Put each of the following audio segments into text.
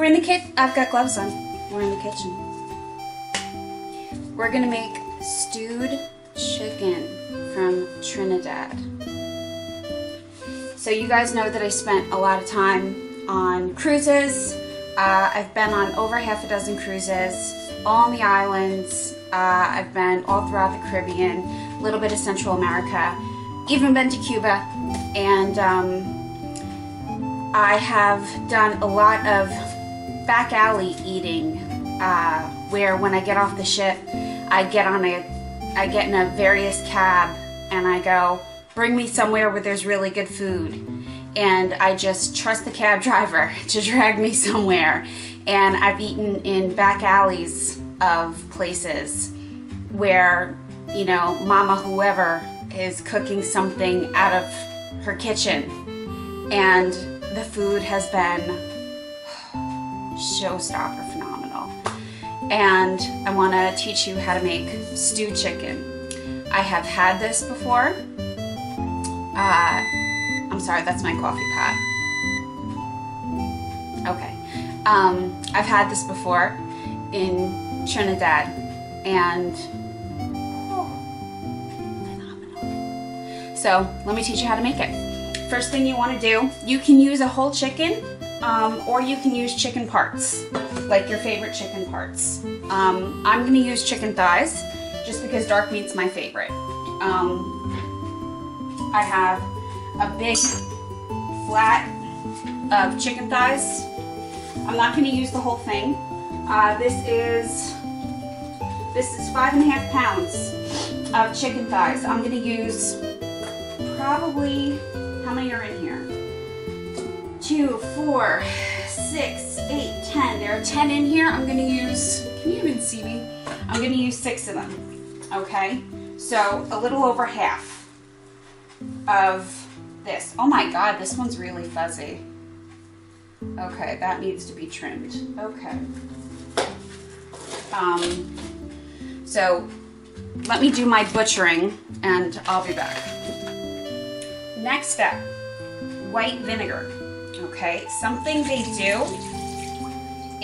We're in the kitchen. I've got gloves on. We're in the kitchen. We're gonna make stewed chicken from Trinidad. So you guys know that I spent a lot of time on cruises. I've been on over half a dozen cruises, all on the islands. I've been all throughout the Caribbean, a little bit of Central America, even been to Cuba, and I have done a lot of back alley eating, where when I get off the ship, I get in a various cab and I go, bring me somewhere where there's really good food. And I just trust the cab driver to drag me somewhere. And I've eaten in back alleys of places where, you know, Mama whoever is cooking something out of her kitchen. And the food has been showstopper phenomenal. And I want to teach you how to make stewed chicken. I have had this before. I'm sorry, that's my coffee pot. Okay. I've had this before in Trinidad, and phenomenal. So let me teach you how to make it. First thing you want to do, you can use a whole chicken, or you can use chicken parts, like your favorite chicken parts. I'm going to use chicken thighs, just because dark meat's my favorite. I have a big flat of chicken thighs. I'm not going to use the whole thing. This is 5.5 pounds of chicken thighs. I'm going to use probably, how many are in here? 2, 4, 6, 8, 10. There are 10 in here. I'm going to use, can you even see me? I'm going to use 6 of them. Okay, so a little over half of this. Oh my God, this one's really fuzzy. Okay, that needs to be trimmed. Okay. So let me do my butchering and I'll be back. Next step, white vinegar. Okay, something they do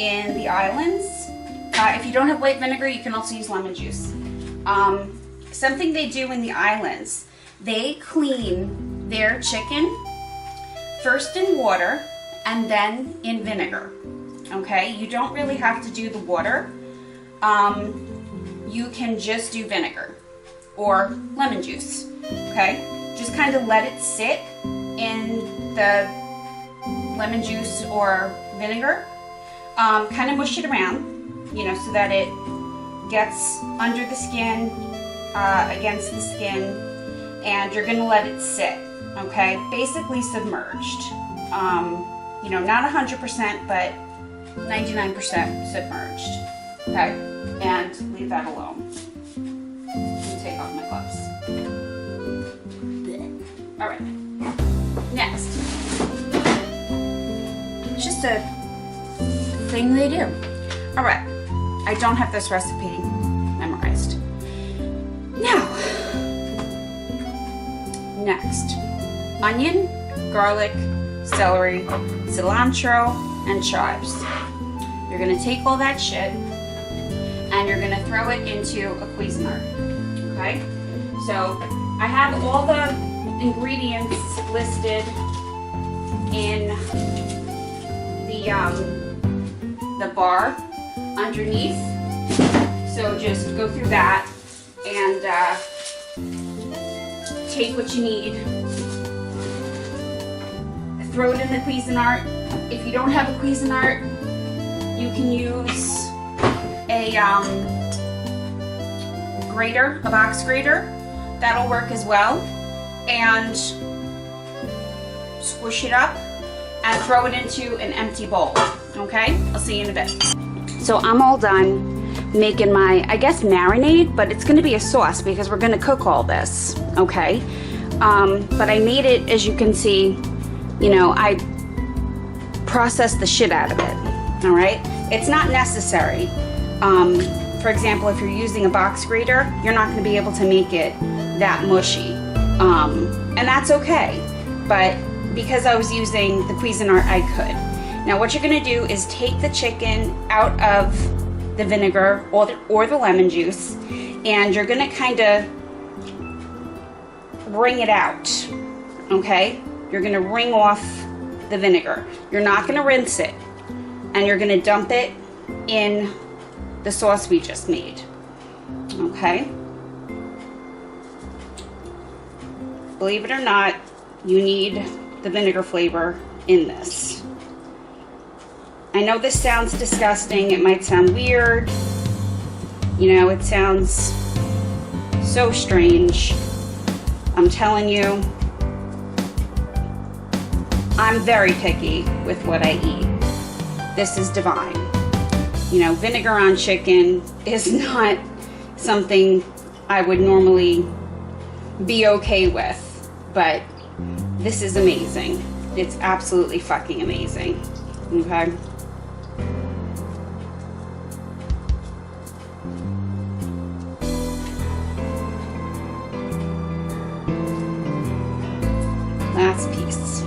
in the islands. If you don't have white vinegar, you can also use lemon juice. Something they do in the islands, they clean their chicken first in water and then in vinegar. Okay, you don't really have to do the water. You can just do vinegar or lemon juice. Okay, just kind of let it sit in the lemon juice or vinegar. Kind of mush it around, you know, so that it gets under the skin, against the skin, and you're going to let it sit. Okay, basically submerged. You know, not 100%, but 99% submerged. Okay, and leave that alone. Let me take off my gloves. All right. Next, it's just a thing they do. All right, I don't have this recipe memorized. Now, next, onion, garlic, celery, cilantro, and chives. You're gonna take all that shit and you're gonna throw it into a Cuisinart. Okay? So I have all the ingredients listed in the bar underneath. So just go through that and take what you need. Throw it in the Cuisinart. If you don't have a Cuisinart, you can use a grater, a box grater. That'll work as well. And squish it up and throw it into an empty bowl. Okay? I'll see you in a bit. So I'm all done making my, I guess, marinade, but it's going to be a sauce because we're going to cook all this. Okay? But I made it, as you can see, you know, I processed the shit out of it. All right? It's not necessary. For example, if you're using a box grater, you're not going to be able to make it that mushy. And that's okay. But because I was using the Cuisinart, I could. Now what you're gonna do is take the chicken out of the vinegar or the lemon juice, and you're gonna kind of wring it out, okay? You're gonna wring off the vinegar. You're not gonna rinse it, and you're gonna dump it in the sauce we just made, okay? Believe it or not, you need the vinegar flavor in this. I know this sounds disgusting, it might sound weird, you know, it sounds so strange. I'm telling you, I'm very picky with what I eat. This is divine. You know, vinegar on chicken is not something I would normally be okay with, but this is amazing. It's absolutely fucking amazing. Okay? Last piece.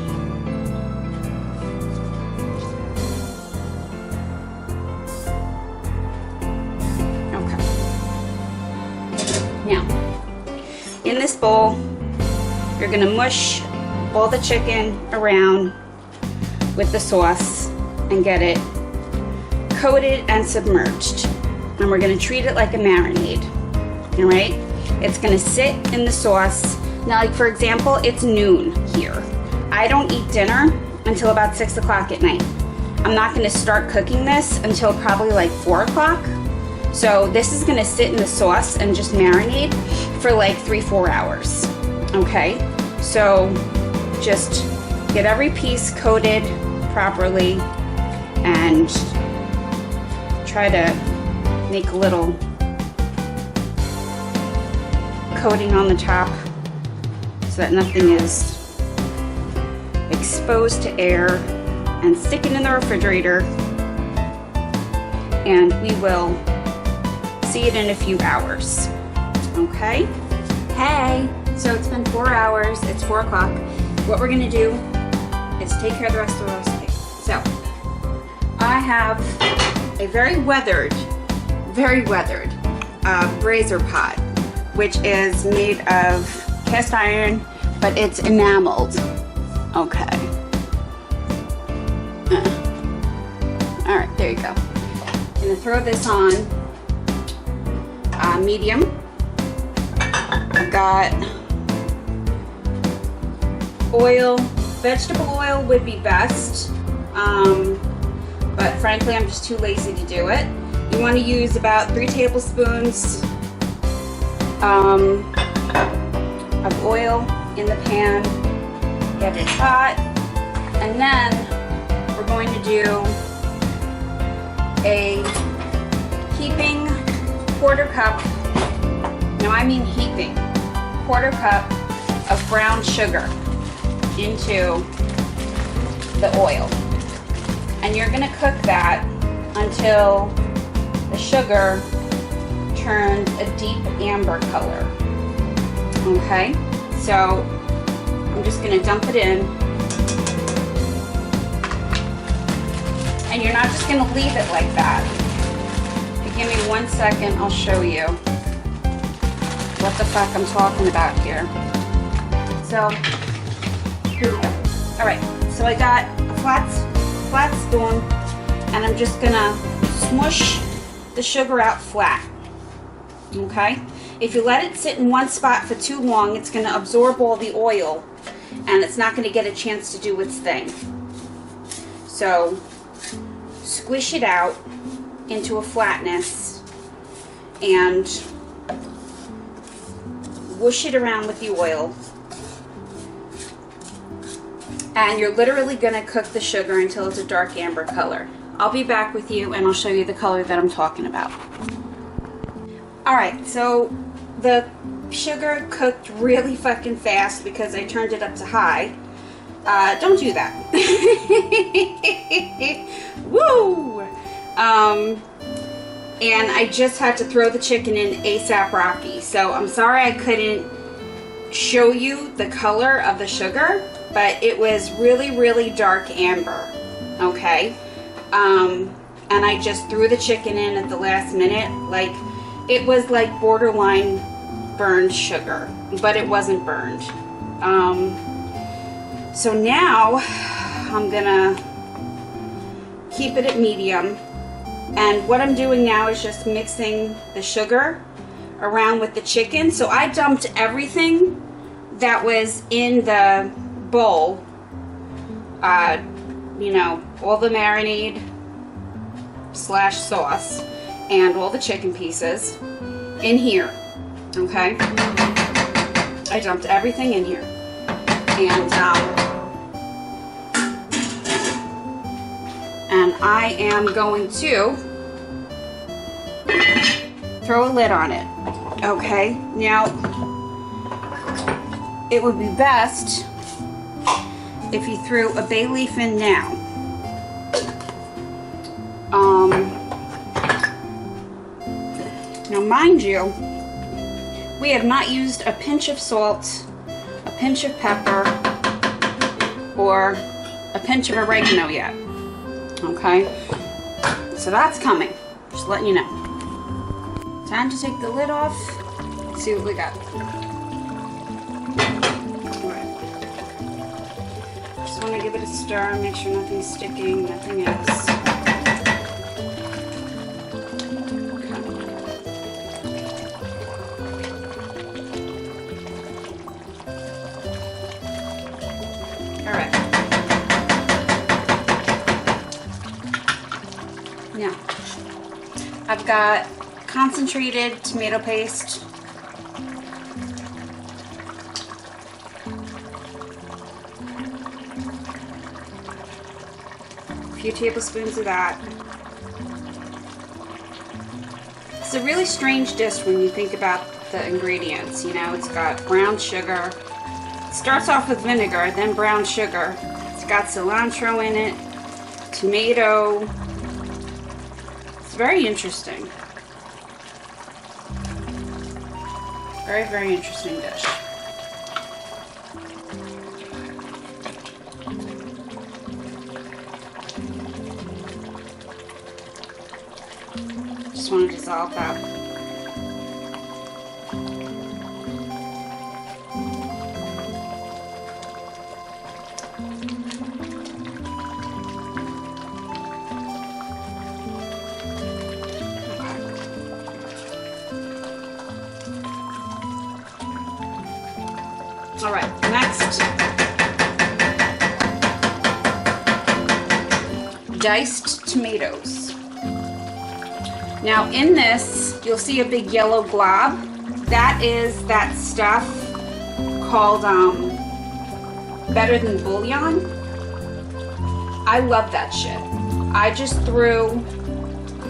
Okay. Now, in this bowl, you're gonna mush all the chicken around with the sauce and get it coated and submerged. And we're gonna treat it like a marinade, all right? It's gonna sit in the sauce. Now, like for example, it's noon here. I don't eat dinner until about 6 o'clock at night. I'm not gonna start cooking this until probably like 4 o'clock. So this is gonna sit in the sauce and just marinate for like 3-4 hours, okay? So just get every piece coated properly and try to make a little coating on the top so that nothing is exposed to air, and stick it in the refrigerator, and we will see it in a few hours. Okay? Hey! So it's been 4 hours, it's 4 o'clock. What we're gonna do is take care of the rest of the recipe. So, I have a very weathered brazier pot, which is made of cast iron, but it's enameled. Okay. Alright, there you go. I'm gonna throw this on medium. I've got oil. Vegetable oil would be best, but frankly I'm just too lazy to do it. You want to use about 3 tablespoons of oil in the pan. Get it hot, and then we're going to do a heaping quarter-cup, no I mean heaping, quarter-cup of brown sugar into the oil. And you're going to cook that until the sugar turns a deep amber color. Okay, so I'm just going to dump it in. And you're not just going to leave it like that. If you give me 1 second, I'll show you what the fuck I'm talking about here. So, here we go. Alright, so I got a flat spoon, and I'm just going to smush the sugar out flat. Okay? If you let it sit in one spot for too long, it's going to absorb all the oil, and it's not going to get a chance to do its thing. So, squish it out into a flatness and whoosh it around with the oil. And you're literally going to cook the sugar until it's a dark amber color. I'll be back with you and I'll show you the color that I'm talking about. Alright, so the sugar cooked really fucking fast because I turned it up to high. Don't do that. Woo! And I just had to throw the chicken in ASAP Rocky. So I'm sorry I couldn't show you the color of the sugar, but it was really, really dark amber. okay? And I just threw the chicken in at the last minute. Like, it was like borderline burned sugar, but it wasn't burned. So now I'm gonna keep it at medium. And what I'm doing now is just mixing the sugar around with the chicken. So I dumped everything that was in the bowl, you know, all the marinade / sauce and all the chicken pieces in here, okay? I dumped everything in here. And I am going to throw a lid on it, okay? Now, it would be best if you threw a bay leaf in now. Now, mind you, we have not used a pinch of salt, a pinch of pepper, or a pinch of oregano yet. Okay? So that's coming. Just letting you know. Time to take the lid off. Let's see what we got. Alright. Just want to give it a stir, make sure nothing's sticking, nothing is. Alright. Now, I've got concentrated tomato paste. A few tablespoons of that. It's a really strange dish when you think about the ingredients. You know, it's got brown sugar. It starts off with vinegar, then brown sugar. It's got cilantro in it, tomato. It's very interesting. Very, very interesting dish. Just want to dissolve that. All right, next, diced tomatoes. Now in this, you'll see a big yellow glob. That is that stuff called Better Than Bouillon. I love that shit. I just threw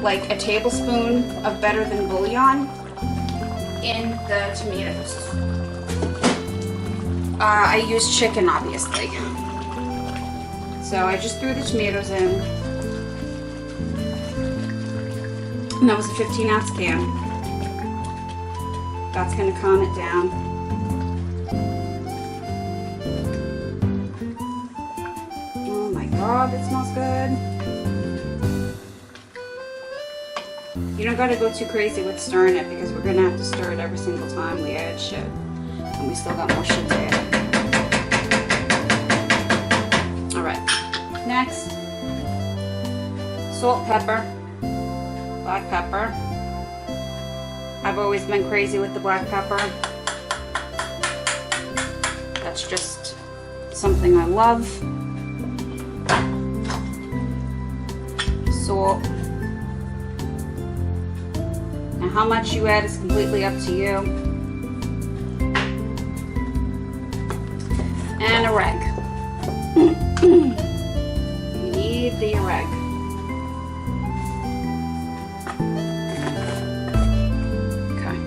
like a tablespoon of Better Than Bouillon in the tomatoes. I used chicken, obviously. So I just threw the tomatoes in. And that was a 15-ounce can. That's going to calm it down. Oh my god, that smells good. You don't got to go too crazy with stirring it because we're going to have to stir it every single time we add shit. And we still got more shit to add. Alright, next, salt, pepper, black pepper. I've always been crazy with the black pepper. That's just something I love. Salt. Now how much you add is completely up to you. And a reg. You need the reg. Okay.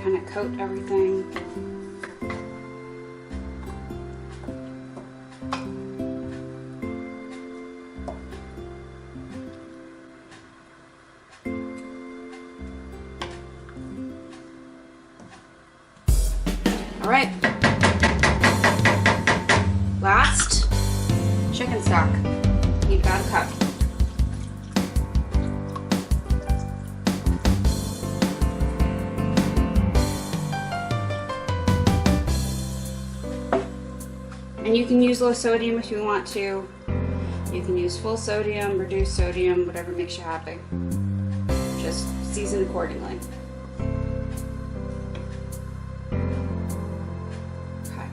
Kind of coat everything. All right. Last, chicken stock. Need about a cup. And you can use low sodium if you want to. You can use full sodium, reduced sodium, whatever makes you happy. Just season accordingly. Okay.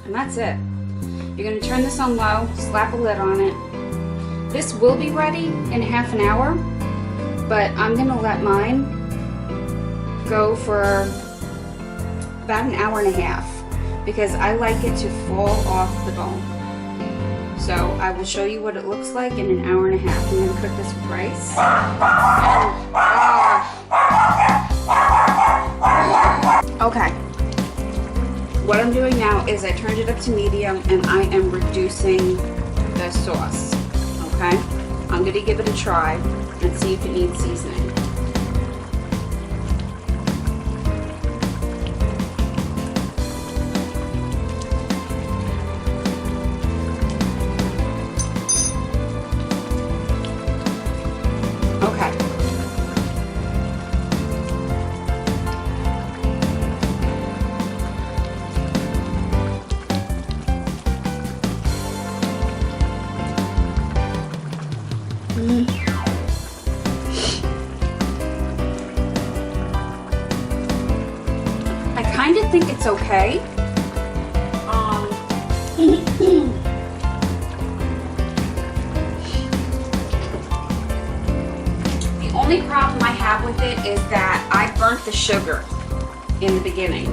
And that's it. You're going to turn this on low, slap a lid on it. This will be ready in half an hour, but I'm going to let mine go for about an hour and a half because I like it to fall off the bone. So I will show you what it looks like in an hour and a half. I'm going to cook this with rice. Okay. What I'm doing now is I turned it up to medium and I am reducing the sauce. Okay? I'm going to give it a try and see if it needs seasoning. Okay. I kind of think it's okay. The only problem I have with it is that I burnt the sugar in the beginning,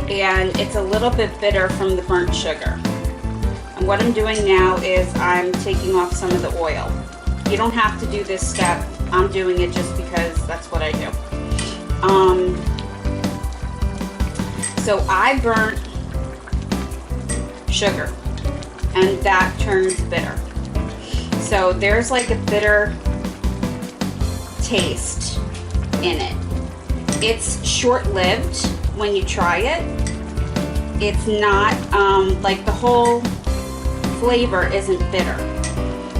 and it's a little bit bitter from the burnt sugar. And what I'm doing now is I'm taking off some of the oil. You don't have to do this step. I'm doing it just because that's what I do. So I burnt sugar, and that turns bitter. So there's like a bitter taste in it. It's short-lived when you try it. It's not like the whole flavor isn't bitter.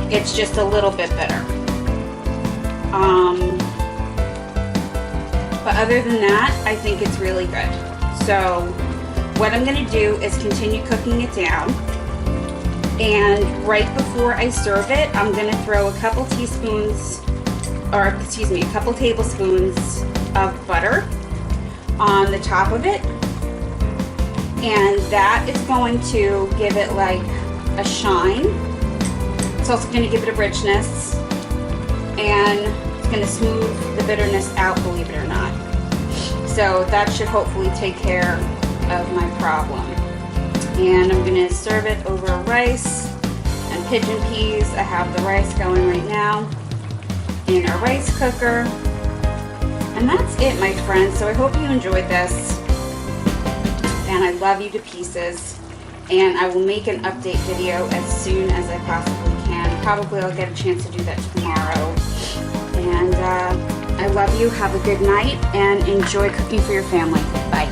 It's just a little bit bitter. But other than that, I think it's really good. So what I'm going to do is continue cooking it down. And right before I serve it, I'm going to throw a couple tablespoons of butter on the top of it. And that is going to give it like a shine. It's also going to give it a richness, and it's going to smooth the bitterness out, believe it or not. So that should hopefully take care of my problem. And I'm going to serve it over rice and pigeon peas. I have the rice going right now in a rice cooker. And that's it, my friends. So I hope you enjoyed this. And I love you to pieces. And I will make an update video as soon as I possibly can. Probably I'll get a chance to do that tomorrow. And I love you. Have a good night and enjoy cooking for your family. Bye.